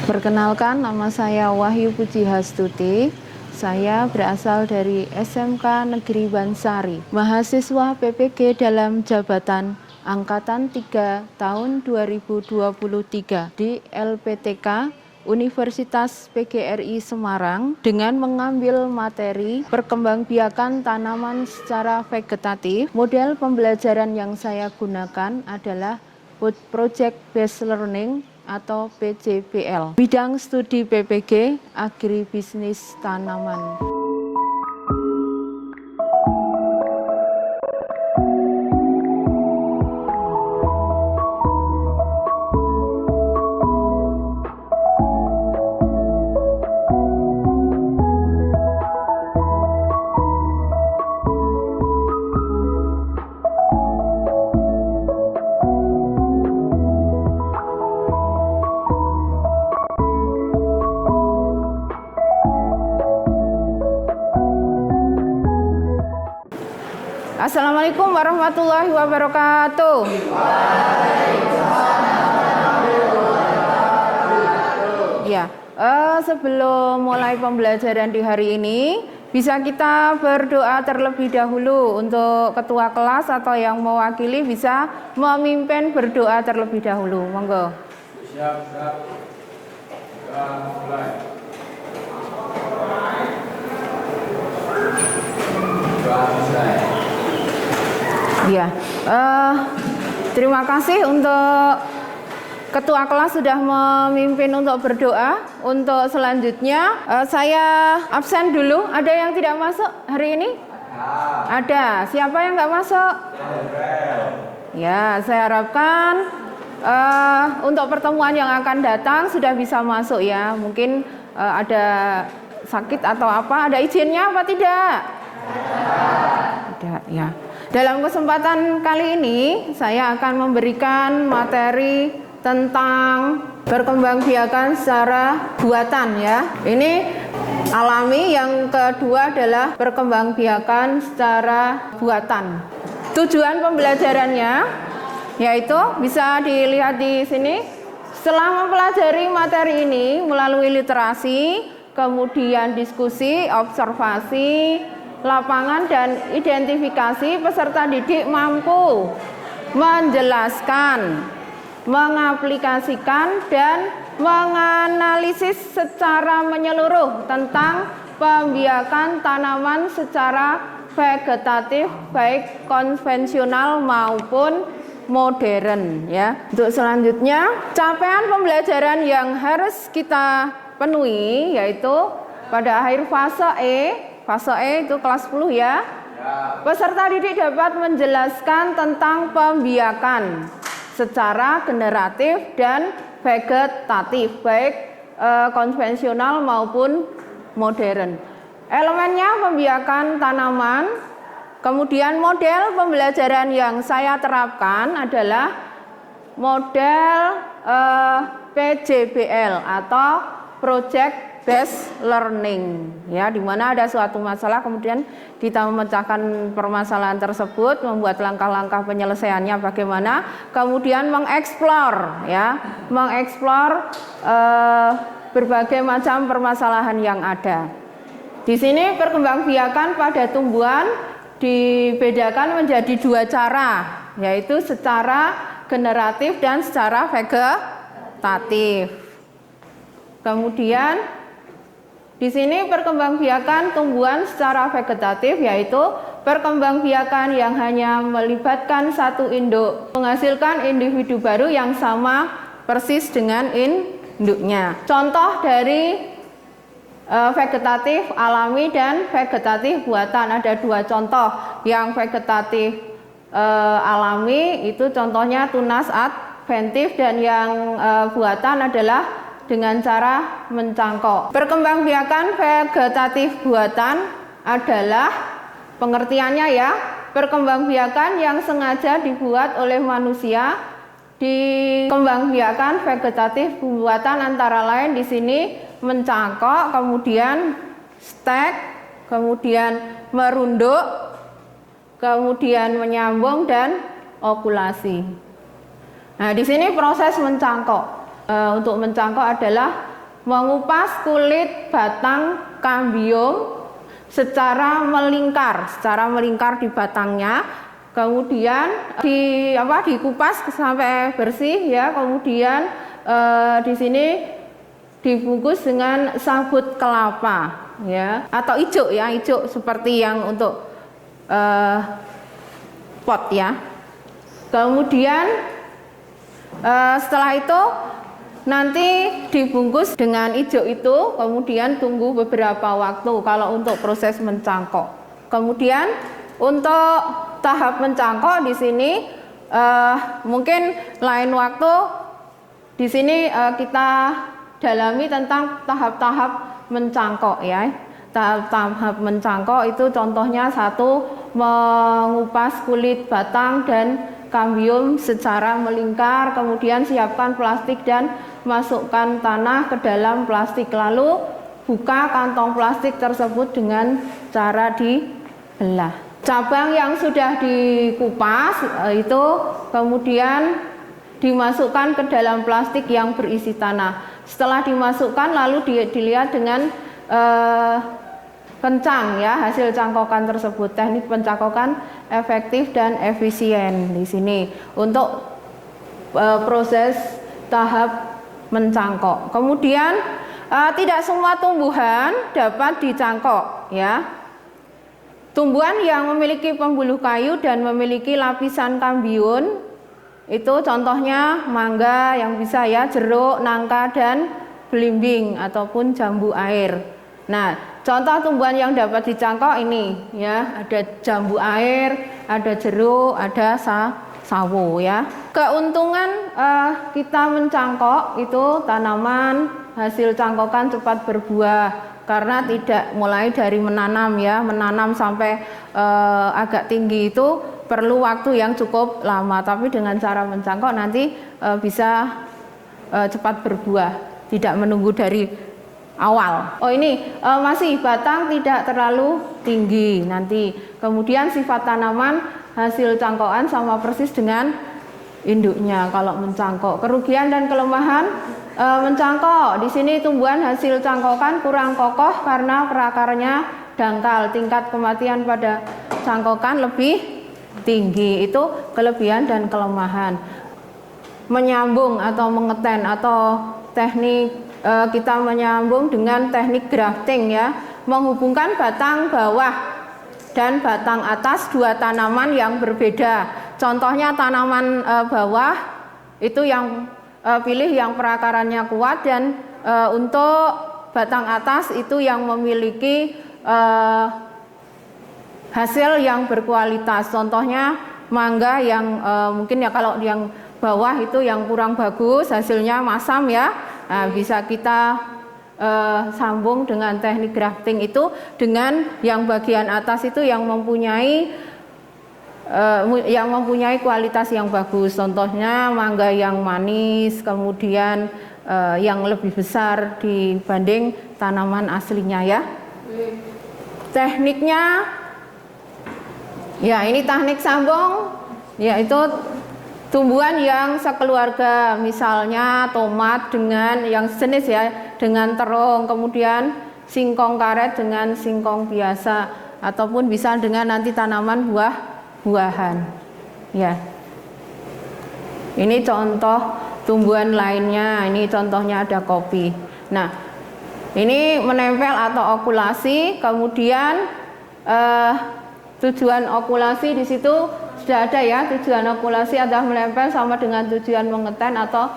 Perkenalkan, nama saya Wahyu Puji Hastuti. Saya berasal dari SMK Negeri Bansari, mahasiswa PPG dalam jabatan Angkatan 3 tahun 2023 di LPTK Universitas PGRI Semarang dengan mengambil materi perkembangbiakan tanaman secara vegetatif. Model pembelajaran yang saya gunakan adalah Project Based Learning atau PJBL. Bidang studi PPG, agribisnis tanaman. Assalamualaikum warahmatullahi wabarakatuh. Ya, sebelum mulai pembelajaran di hari ini, bisa kita berdoa terlebih dahulu. Untuk ketua kelas atau yang mewakili bisa memimpin berdoa terlebih dahulu. Monggo. Siap. Mulai. Ya, terima kasih untuk ketua kelas sudah memimpin untuk berdoa. Untuk selanjutnya, saya absen dulu. Ada yang tidak masuk hari ini? Ada. Siapa yang nggak masuk? Ya, saya harapkan untuk pertemuan yang akan datang sudah bisa masuk ya. Mungkin ada sakit atau apa? Ada izinnya apa tidak? Tidak, ya. Dalam kesempatan kali ini saya akan memberikan materi tentang perkembangbiakan secara buatan ya. Ini alami, yang kedua adalah perkembangbiakan secara buatan. Tujuan pembelajarannya yaitu bisa dilihat di sini. Setelah mempelajari materi ini melalui literasi, kemudian diskusi, observasi, lapangan dan identifikasi, peserta didik mampu menjelaskan, mengaplikasikan dan menganalisis secara menyeluruh tentang pembiakan tanaman secara vegetatif baik konvensional maupun modern ya. Untuk selanjutnya, capaian pembelajaran yang harus kita penuhi yaitu pada akhir fase E. Fase E itu kelas 10 ya. Peserta didik dapat menjelaskan tentang pembiakan secara generatif dan vegetatif, baik konvensional maupun modern. Elemennya pembiakan tanaman. Kemudian model pembelajaran yang saya terapkan adalah model PJBL atau Project Based Learning ya, di mana ada suatu masalah kemudian kita memecahkan permasalahan tersebut, membuat langkah-langkah penyelesaiannya bagaimana, kemudian mengeksplor ya, berbagai macam permasalahan yang ada. Di sini perkembangbiakan pada tumbuhan dibedakan menjadi dua cara, yaitu secara generatif dan secara vegetatif. Kemudian di sini perkembangbiakan tumbuhan secara vegetatif yaitu perkembangbiakan yang hanya melibatkan satu induk, menghasilkan individu baru yang sama persis dengan induknya. Contoh dari vegetatif alami dan vegetatif buatan, ada dua contoh. Yang vegetatif alami itu contohnya tunas adventif, dan yang buatan adalah dengan cara mencangkok. Perkembangbiakan vegetatif buatan adalah pengertiannya ya, perkembangbiakan yang sengaja dibuat oleh manusia. Dikembangbiakan vegetatif buatan antara lain di sini mencangkok, kemudian stek, kemudian merunduk, kemudian menyambung dan okulasi. Nah, di sini proses mencangkok. Untuk mencangkok adalah mengupas kulit batang kambium secara melingkar di batangnya, kemudian dikupas sampai bersih ya, kemudian di sini dibungkus dengan sabut kelapa ya, atau ijuk ya, ijuk seperti yang untuk pot ya. Kemudian setelah itu nanti dibungkus dengan ijuk itu, kemudian tunggu beberapa waktu kalau untuk proses mencangkok. Kemudian untuk tahap mencangkok di sini mungkin lain waktu di sini kita dalami tentang tahap-tahap mencangkok ya. Tahap-tahap mencangkok itu contohnya satu, mengupas kulit batang dan kambium secara melingkar, kemudian siapkan plastik dan masukkan tanah ke dalam plastik, lalu buka kantong plastik tersebut dengan cara dibelah. Cabang yang sudah dikupas itu kemudian dimasukkan ke dalam plastik yang berisi tanah. Setelah dimasukkan lalu dilihat dengan kencang ya hasil cangkokan tersebut. Teknik pencangkokan efektif dan efisien di sini untuk proses tahap mencangkok. Kemudian tidak semua tumbuhan dapat dicangkok ya. Tumbuhan yang memiliki pembuluh kayu dan memiliki lapisan kambium itu contohnya mangga yang bisa ya, jeruk, nangka dan belimbing ataupun jambu air. Nah, contoh tumbuhan yang dapat dicangkok ini ya, ada jambu air, ada jeruk, ada sawo ya. Keuntungan kita mencangkok itu tanaman hasil cangkokan cepat berbuah karena tidak mulai dari menanam ya, menanam sampai agak tinggi itu perlu waktu yang cukup lama, tapi dengan cara mencangkok nanti bisa cepat berbuah, tidak menunggu dari awal. Oh ini masih batang tidak terlalu tinggi nanti. Kemudian sifat tanaman hasil cangkokan sama persis dengan induknya kalau mencangkok. Kerugian dan kelemahan mencangkok. Di sini tumbuhan hasil cangkokan kurang kokoh karena perakarnya dangkal. Tingkat kematian pada cangkokan lebih tinggi. Itu kelebihan dan kelemahan. Menyambung atau mengeten atau teknik kita menyambung dengan teknik grafting ya, menghubungkan batang bawah dan batang atas dua tanaman yang berbeda. Contohnya tanaman bawah itu yang pilih yang perakarannya kuat, dan untuk batang atas itu yang memiliki hasil yang berkualitas. Contohnya mangga yang mungkin ya kalau yang bawah itu yang kurang bagus, hasilnya masam ya. Nah, bisa kita sambung dengan teknik grafting itu dengan yang bagian atas itu yang mempunyai kualitas yang bagus. Contohnya mangga yang manis, kemudian yang lebih besar dibanding tanaman aslinya ya. Tekniknya ya, ini teknik sambung yaitu tumbuhan yang sekeluarga, misalnya tomat dengan yang sejenis ya, dengan terung, kemudian singkong karet dengan singkong biasa, ataupun bisa dengan nanti tanaman buah-buahan. Ya. Ini contoh tumbuhan lainnya, ini contohnya ada kopi. Nah, ini menempel atau okulasi, kemudian tujuan okulasi di situ sudah ada ya, tujuan okulasi adalah menempel sama dengan tujuan mengeten atau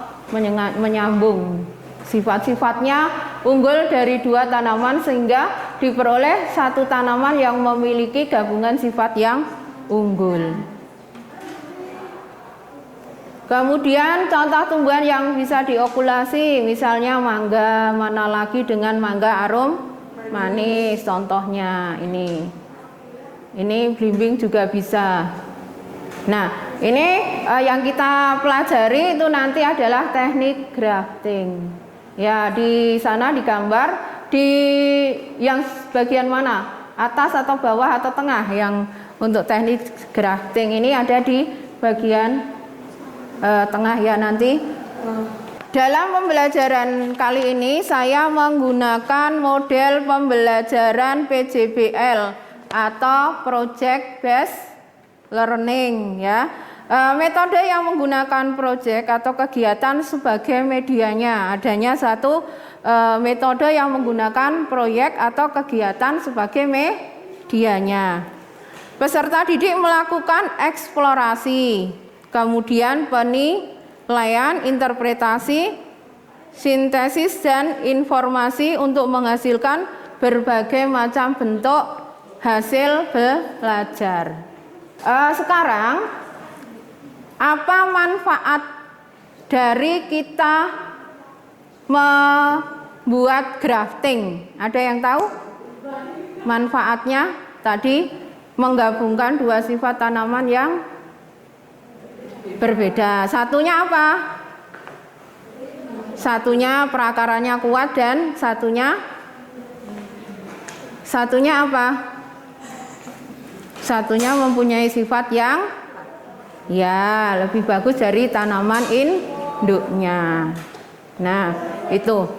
menyambung. Sifat-sifatnya unggul dari dua tanaman sehingga diperoleh satu tanaman yang memiliki gabungan sifat yang unggul. Kemudian contoh tumbuhan yang bisa diokulasi, misalnya mangga, mana lagi dengan mangga arum manis, contohnya ini. Ini belimbing juga bisa. Nah, ini yang kita pelajari itu nanti adalah teknik grafting. Ya, di sana digambar di yang bagian mana? Atas atau bawah atau tengah? Yang untuk teknik grafting ini ada di bagian tengah ya nanti. Dalam pembelajaran kali ini saya menggunakan model pembelajaran PJBL atau Project Based Learning ya. Metode yang menggunakan project atau kegiatan sebagai medianya. Adanya satu metode yang menggunakan proyek atau kegiatan sebagai medianya. Peserta didik melakukan eksplorasi, kemudian penilaian, interpretasi, sintesis, dan informasi untuk menghasilkan berbagai macam bentuk hasil belajar. Sekarang, apa manfaat dari kita membuat grafting? Ada yang tahu? Manfaatnya tadi menggabungkan dua sifat tanaman yang berbeda. Satunya apa? Satunya perakarannya kuat dan satunya apa? Satunya mempunyai sifat yang lebih bagus dari tanaman induknya. Nah, itu.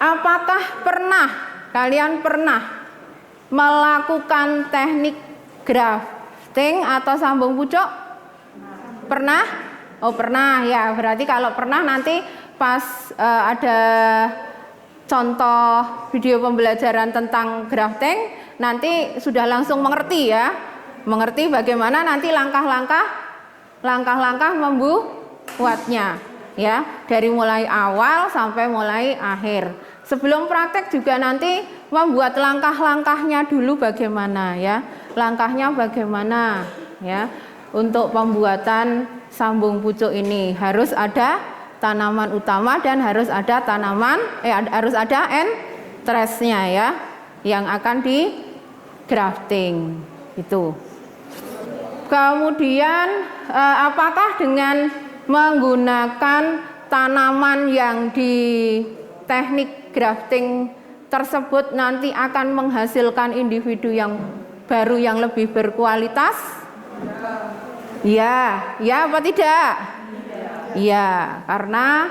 Apakah kalian pernah melakukan teknik grafting atau sambung pucuk? Pernah? Oh, pernah ya. Berarti kalau pernah nanti pas ada contoh video pembelajaran tentang grafting, nanti sudah langsung mengerti ya. Mengerti bagaimana nanti langkah-langkah membuatnya ya, dari mulai awal sampai mulai akhir. Sebelum praktek juga nanti membuat langkah-langkahnya dulu bagaimana ya. Langkahnya bagaimana ya. Untuk pembuatan sambung pucuk ini harus ada tanaman utama dan harus ada harus ada entrance-nya ya yang akan di grafting itu. Kemudian apakah dengan menggunakan tanaman yang di teknik grafting tersebut nanti akan menghasilkan individu yang baru yang lebih berkualitas? Ya apa tidak? Ya, karena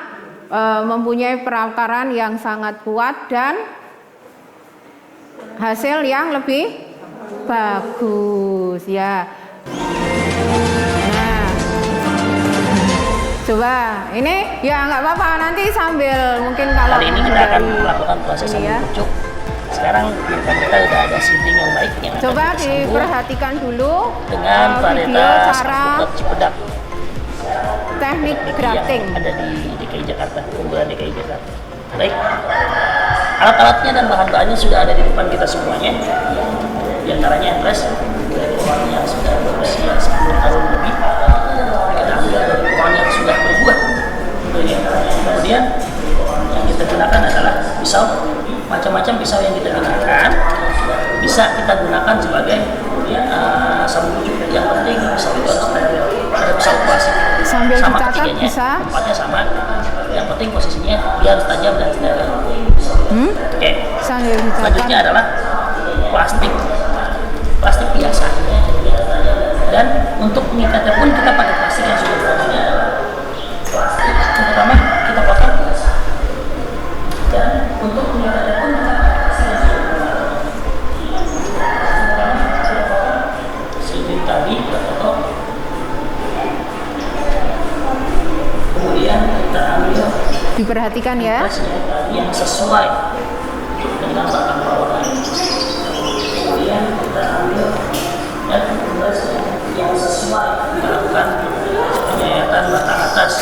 mempunyai perakaran yang sangat kuat dan hasil yang lebih bagus ya. Nah, coba ini ya nggak apa-apa, nanti sambil mungkin kalau kali ini kita akan melakukan proses sambung pucuk. Sekarang kita udah ada seedling yang baik yang coba diperhatikan dulu dengan varietas alpukat Cipedak. Teknik grafting ada di DKI Jakarta, unggulan DKI Jakarta. Baik, alat-alatnya dan bahan-bahannya sudah ada di depan kita semuanya. Di antaranya entres dari pohon yang sudah berusia 10 tahun lebih. Kita ambil dari pohon yang sudah berbuah. Kemudian yang kita gunakan adalah pisau. Macam-macam pisau yang kita gunakan bisa kita gunakan sebagai sambung pucuk. Yang penting pisau itu harus ada pisau klasik. Sambil sama dicatat ketiganya, bisa. tempatnya sama. Yang penting posisinya biar tajam dan steril. Oke. Selanjutnya adalah plastik biasa. Dan untuk mengikatnya pun kita pakai plastik yang sudah berada. Yang pertama kita potong. Dan untuk mengikatnya pun kita pakai plastik yang sudah berada. Seperti tadi kita potong. Kemudian kita ambil, diperhatikan ya, yang sesuai dengan batang bawah. Kemudian kita ambil dan yang sesuai, kita lakukan penyayatan batang atas.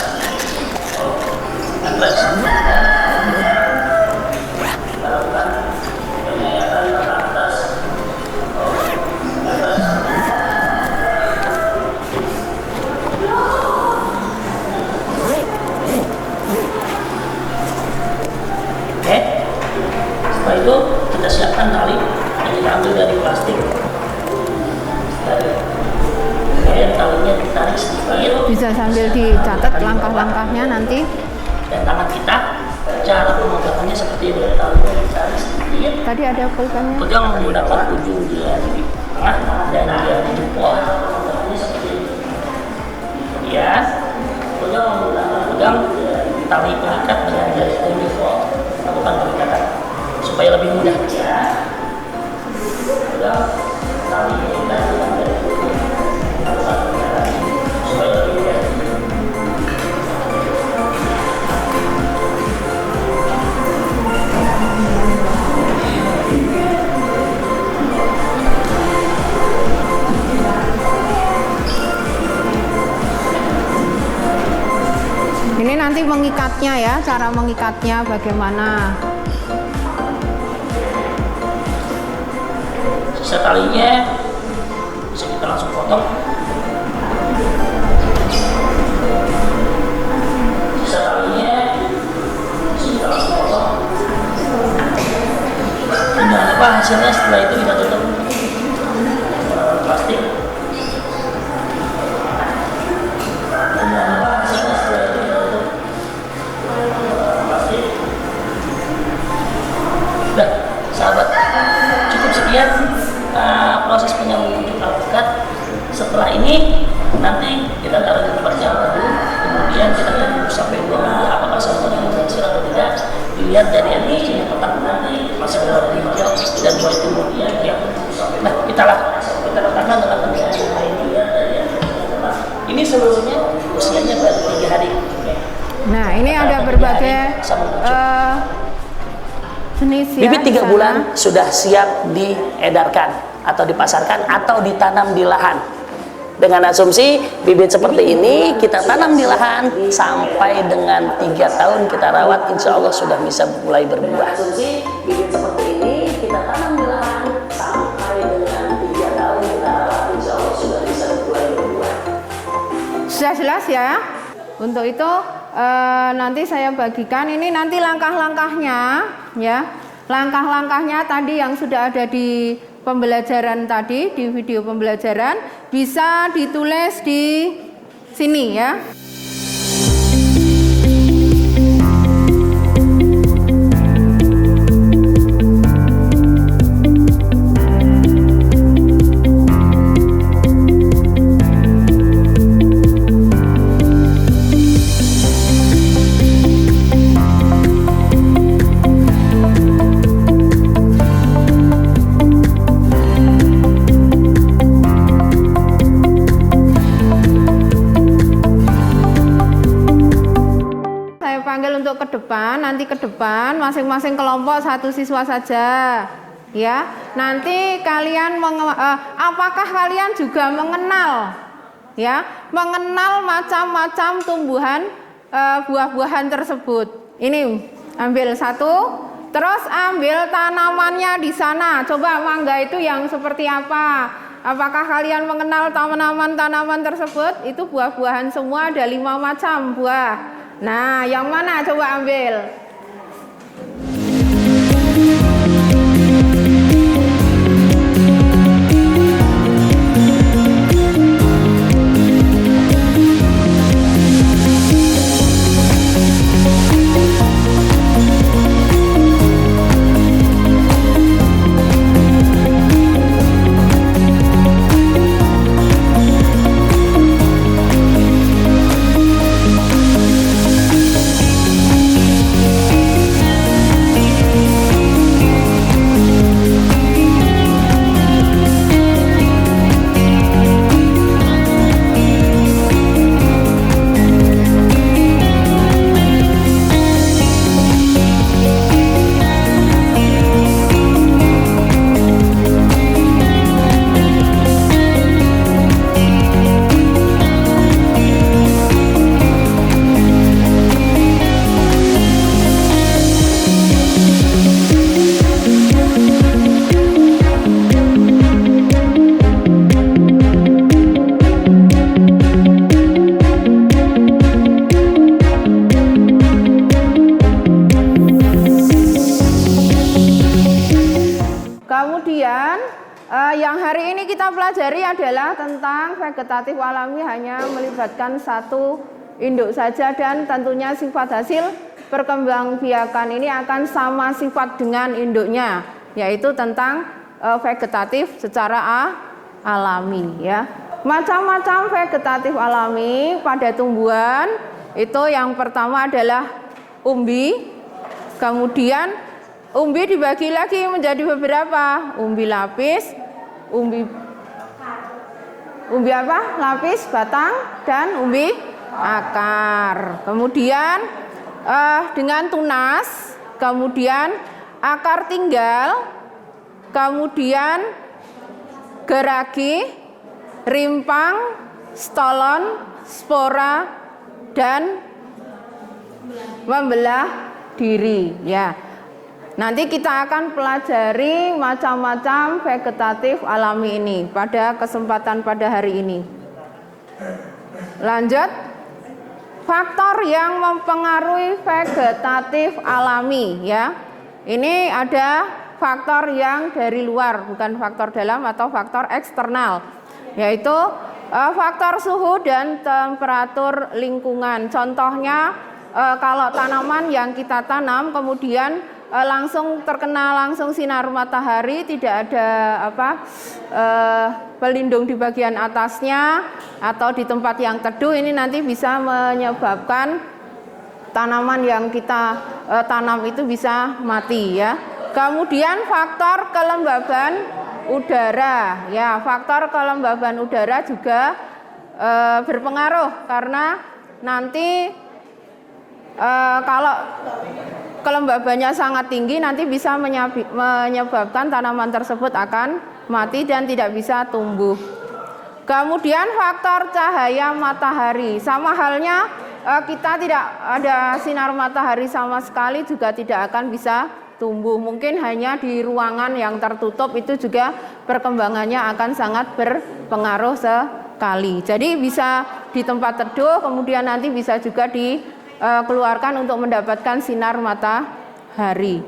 Setelah itu kita siapkan tali yang kita ambil dari plastik. Kemudian talinya ditarik sedikit. Bisa sambil dicatat langkah-langkahnya nanti. Dan tangan kita, cara pemegangannya seperti ini. Talinya ditarik sedikit. Tadi ada pulpennya. Pegang menggunakan ujung jari tengah dan jari jempol. Seperti ini. Kemudian pegang tali pengikat dengan jari telunjuk. Lakukan pengikatan supaya lebih mudah. Tali pengikat dengan jari telunjuk. Lakukan pengikatan supaya lebih mudah. Ini nanti mengikatnya ya, cara mengikatnya bagaimana. Sisa talinya bisa kita langsung potong. Sisa talinya bisa kita langsung potong. Dan jangan lupa hasilnya setelah itu kita tutup plastik. Dan jangan lupa hasilnya setelah itu kita tutup plastik. Udah, sahabat, cukup sekian proses penyambungan ujung alpukat. Setelah ini nanti kita taruh di tempat yang baru, kemudian kita tunggu sampai 2 minggu apakah sambungannya berhasil atau tidak. Dilihat dari animasinya kotak nanti masih berada di hijau dan mulai kemudian ya. Nah, kita letakkan dengan tempat ini ya. Ini seluruhnya usianya baru 3 hari. Nah, ini ada berbagai jenis ya. Bibit 3 bulan sudah siap diedarkan atau dipasarkan atau ditanam di lahan. Dengan asumsi bibit seperti ini kita tanam di lahan sampai dengan 3 tahun kita rawat, insya Allah sudah bisa mulai berbuah. Asumsi bibit seperti ini kita tanam di lahan sampai dengan 3 tahun kita rawat, insya Allah sudah bisa mulai berbuah. Sudah jelas ya. Untuk itu nanti saya bagikan ini nanti langkah-langkahnya ya. Langkah-langkahnya tadi yang sudah ada di pembelajaran tadi, di video pembelajaran bisa ditulis di sini ya. Untuk ke depan, nanti ke depan masing-masing kelompok 1 siswa saja ya. Nanti kalian apakah kalian juga mengenal ya, mengenal macam-macam tumbuhan buah-buahan tersebut. Ini ambil 1, terus ambil tanamannya di sana. Coba mangga itu yang seperti apa? Apakah kalian mengenal tanaman-tanaman tersebut? Itu buah-buahan semua, ada 5 macam buah. Nah, yang mana coba ambil? Yang hari ini kita pelajari adalah tentang vegetatif alami, hanya melibatkan 1 induk saja dan tentunya sifat hasil perkembangbiakan ini akan sama sifat dengan induknya, yaitu tentang vegetatif secara alami ya. Macam-macam vegetatif alami pada tumbuhan itu yang pertama adalah umbi. Kemudian umbi dibagi lagi menjadi beberapa, umbi lapis, umbi apa? Lapis, batang, dan umbi akar. Kemudian dengan tunas, kemudian akar tinggal, kemudian geragi, rimpang, stolon, spora, dan membelah diri. Ya, nanti kita akan pelajari macam-macam vegetatif alami ini pada kesempatan pada hari ini. Lanjut, faktor yang mempengaruhi vegetatif alami. Ya, ini ada faktor yang dari luar, bukan faktor dalam atau faktor eksternal, yaitu faktor suhu dan temperatur lingkungan. Contohnya, kalau tanaman yang kita tanam kemudian langsung terkena langsung sinar matahari, tidak ada pelindung di bagian atasnya atau di tempat yang teduh, ini nanti bisa menyebabkan tanaman yang kita tanam itu bisa mati ya. Kemudian faktor kelembaban udara, ya, faktor kelembaban udara juga berpengaruh, karena nanti kalau kelembabannya sangat tinggi nanti bisa menyebabkan tanaman tersebut akan mati dan tidak bisa tumbuh. Kemudian faktor cahaya matahari, sama halnya kita tidak ada sinar matahari sama sekali juga tidak akan bisa tumbuh. Mungkin hanya di ruangan yang tertutup itu juga perkembangannya akan sangat berpengaruh sekali. Jadi bisa di tempat teduh, kemudian nanti bisa juga dikeluarkan untuk mendapatkan sinar matahari.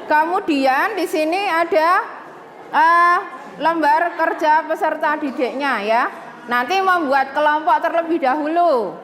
Kemudian di sini ada lembar kerja peserta didiknya ya. Nanti membuat kelompok terlebih dahulu.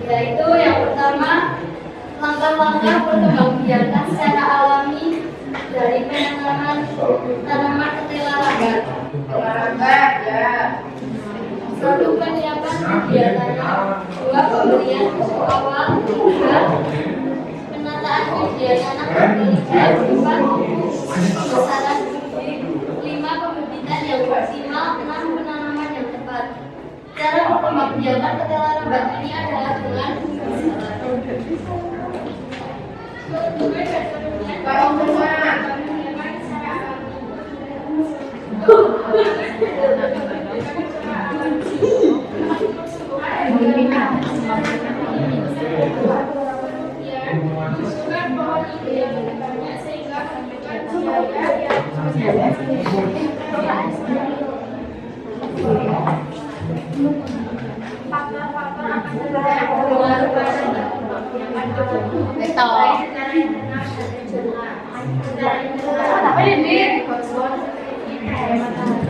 Yaitu yang pertama, langkah-langkah perkembangbiakan secara alami dari penanaman tanaman ketela lambat. Produk penyiapan kegiatannya, 2. Pemberian pupuk awal, 3. Penataan kegiatan tanam berkeliling, 4. Pembesaran bibit, 5. Pembibitan yang maksimal, 6. Penanaman yang tepat. Cara pembangkitan ketela lambat ini adalah dengan faktor-faktor Toh. Secara internal dan regional. Secara internal. Apa ini? Secara internal.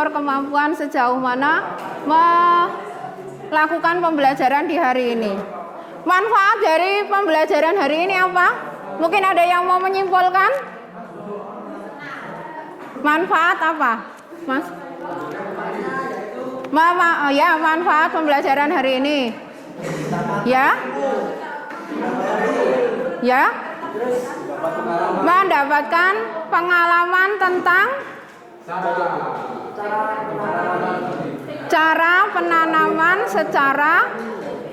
Kemampuan sejauh mana melakukan pembelajaran di hari ini. Manfaat dari pembelajaran hari ini apa? Mungkin ada yang mau menyimpulkan? Manfaat apa, Mas? Manfaat pembelajaran hari ini. Ya? Mendapatkan pengalaman tentang cara penanaman secara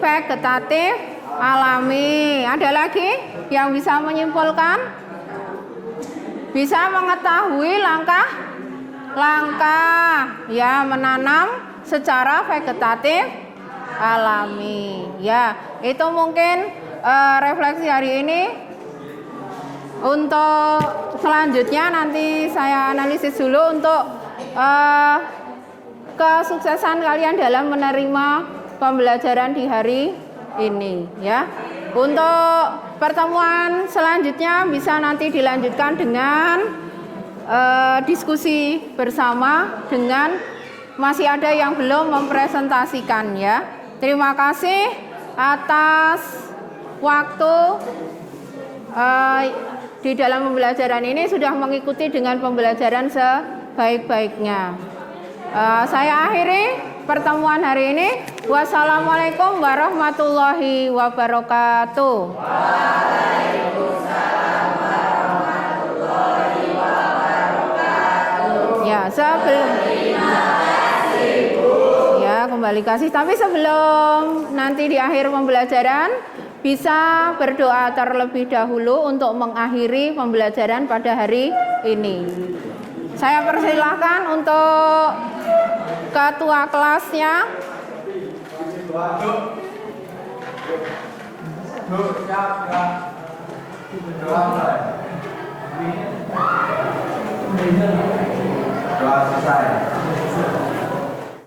vegetatif alami. Ada lagi yang bisa menyimpulkan? Bisa mengetahui langkah ya menanam secara vegetatif alami. Ya, itu mungkin refleksi hari ini. Untuk selanjutnya nanti saya analisis dulu untuk kesuksesan kalian dalam menerima pembelajaran di hari ini ya. Untuk pertemuan selanjutnya bisa nanti dilanjutkan dengan diskusi bersama dengan masih ada yang belum mempresentasikan ya. Terima kasih atas waktu di dalam pembelajaran ini sudah mengikuti dengan pembelajaran sebaik-baiknya. Saya akhiri pertemuan hari ini. Wassalamualaikum warahmatullahi wabarakatuh. Waalaikumsalam warahmatullahi wabarakatuh. Ya, kembali kasih. Tapi sebelum nanti di akhir pembelajaran bisa berdoa terlebih dahulu untuk mengakhiri pembelajaran pada hari ini. Saya persilahkan untuk ketua kelasnya. Doa selesai.